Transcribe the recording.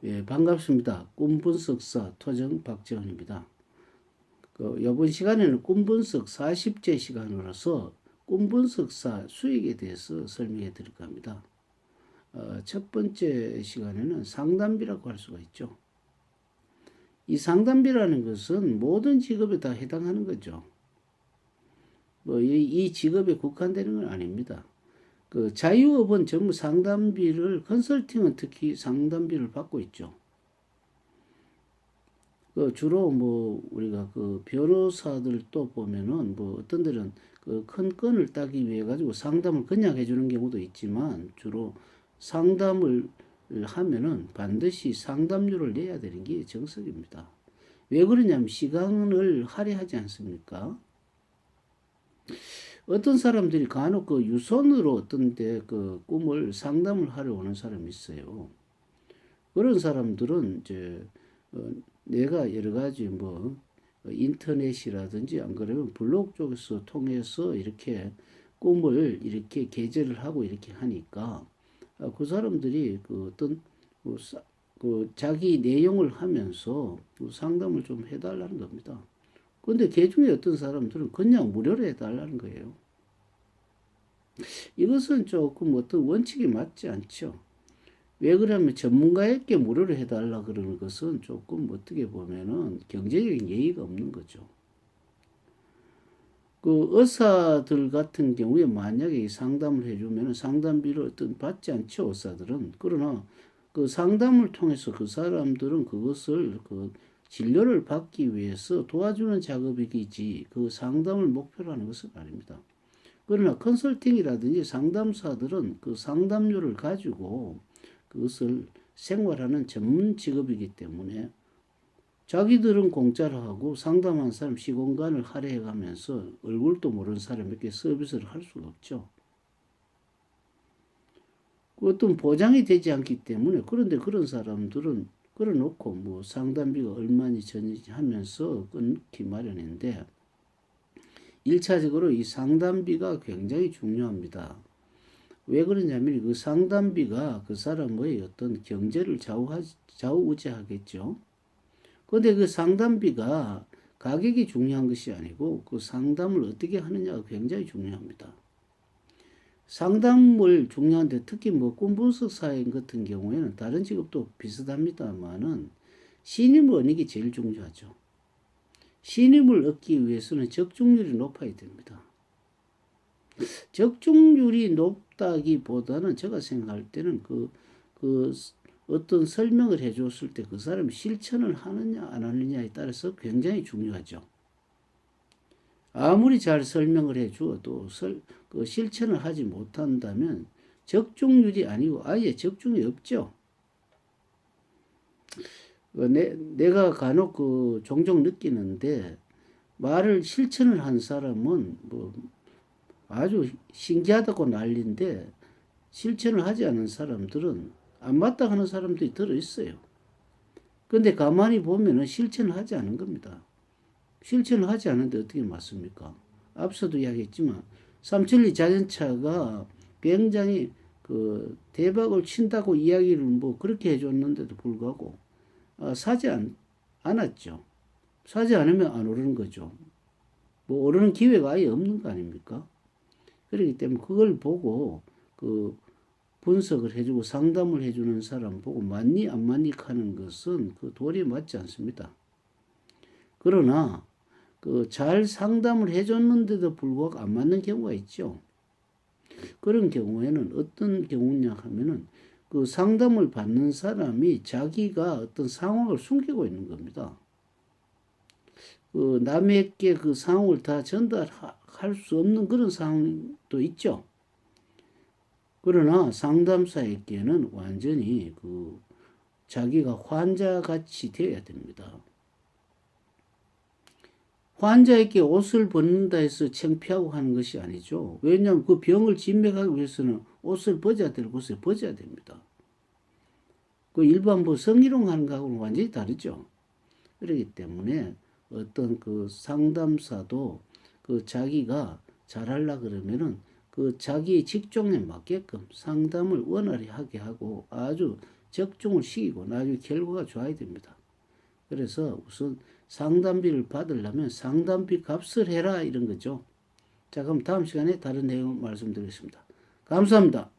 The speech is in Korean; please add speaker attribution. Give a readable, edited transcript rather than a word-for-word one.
Speaker 1: 예, 반갑습니다. 꿈분석사 토정 박재훈입니다. 이번 시간에는 꿈분석 40제 시간으로서 꿈분석사 수익에 대해서 설명해 드릴까 합니다. 첫 번째 시간에는 상담비라고 할 수가 있죠. 이 상담비라는 것은 모든 직업에 다 해당하는 거죠. 이 직업에 국한되는 건 아닙니다. 자유업은 전부 상담비를, 컨설팅은 특히 상담비를 받고 있죠. 주로 우리가 변호사들도 보면은 어떤 데는 큰 건을 따기 위해 가지고 상담을 그냥 해주는 경우도 있지만, 주로 상담을 하면은 반드시 상담료를 내야 되는 게 정석입니다. 왜 그러냐면 시간을 할애하지 않습니까? 어떤 사람들이 간혹 유선으로 어떤 데 꿈을 상담을 하러 오는 사람이 있어요. 그런 사람들은 이제 내가 여러 가지 인터넷이라든지 안 그러면 블로그 쪽에서 통해서 이렇게 꿈을 이렇게 게재를 하고 이렇게 하니까 그 사람들이 어떤 자기 내용을 하면서 상담을 좀 해달라는 겁니다. 근데 그 중에 어떤 사람들은 그냥 무료로 해달라는 거예요. 이것은 조금 어떤 원칙이 맞지 않죠. 왜 그러냐면 전문가에게 무료로 해달라 그러는 것은 조금 어떻게 보면은 경제적인 예의가 없는 거죠. 의사들 같은 경우에 만약에 상담을 해주면 상담비를 어떤 받지 않죠, 의사들은. 그러나 상담을 통해서 그 사람들은 그것을 진료를 받기 위해서 도와주는 작업이지 상담을 목표로 하는 것은 아닙니다. 그러나 컨설팅이라든지 상담사들은 상담료를 가지고 그것을 생활하는 전문 직업이기 때문에 자기들은 공짜로 하고 상담한 사람 시공간을 할애해 가면서 얼굴도 모르는 사람에게 서비스를 할 수가 없죠. 어떤 보장이 되지 않기 때문에. 그런데 그런 사람들은 끌어놓고 상담비가 얼마니 전이지 하면서 끊기 마련인데, 1차적으로 이 상담비가 굉장히 중요합니다. 왜 그러냐면 그 상담비가 그 사람의 어떤 경제를 좌우지하겠죠. 그런데 그 상담비가 가격이 중요한 것이 아니고 그 상담을 어떻게 하느냐가 굉장히 중요합니다. 상담을 중요한데 특히 꿈분석 사인 같은 경우에는 다른 직업도 비슷합니다만은 신임을 얻는 게 제일 중요하죠. 신임을 얻기 위해서는 적중률이 높아야 됩니다. 적중률이 높다기보다는 제가 생각할 때는 어떤 설명을 해줬을 때 그 사람이 실천을 하느냐 안 하느냐에 따라서 굉장히 중요하죠. 아무리 잘 설명을 해주어도 실천을 하지 못한다면 적중률이 아니고 아예 적중이 없죠. 내가 간혹 종종 느끼는데, 말을 실천을 한 사람은 아주 신기하다고 난리인데 실천을 하지 않은 사람들은 안 맞다 하는 사람들이 들어있어요. 근데 가만히 보면은 실천을 하지 않은 겁니다. 실천을 하지 않는데 어떻게 맞습니까? 앞서도 이야기했지만 삼천리 자전차가 굉장히 대박을 친다고 이야기를 그렇게 해줬는데도 불구하고 사지 않았죠. 사지 않으면 안 오르는 거죠. 오르는 기회가 아예 없는 거 아닙니까? 그렇기 때문에 그걸 보고 분석을 해주고 상담을 해주는 사람 보고 맞니 안 맞니 하는 것은 도리에 맞지 않습니다. 그러나 잘 상담을 해줬는데도 불구하고 안 맞는 경우가 있죠. 그런 경우에는 어떤 경우냐 하면은 상담을 받는 사람이 자기가 어떤 상황을 숨기고 있는 겁니다. 남에게 상황을 다 전달할 수 없는 그런 상황도 있죠. 그러나 상담사에게는 완전히 자기가 환자같이 되어야 됩니다. 환자에게 옷을 벗는다 해서 창피하고 하는 것이 아니죠. 왜냐하면 그 병을 진맥하기 위해서는 옷을 벗어야 될 곳에 벗어야 됩니다. 일반 성희롱 하는 거하고는 완전히 다르죠. 그렇기 때문에 어떤 상담사도 자기가 잘하려 그러면은 자기의 직종에 맞게끔 상담을 원활히 하게 하고 아주 적중을 시키고 나중에 결과가 좋아야 됩니다. 그래서 우선 상담비를 받으려면 상담비 값을 해라 이런 거죠. 자, 그럼 다음 시간에 다른 내용 말씀드리겠습니다. 감사합니다.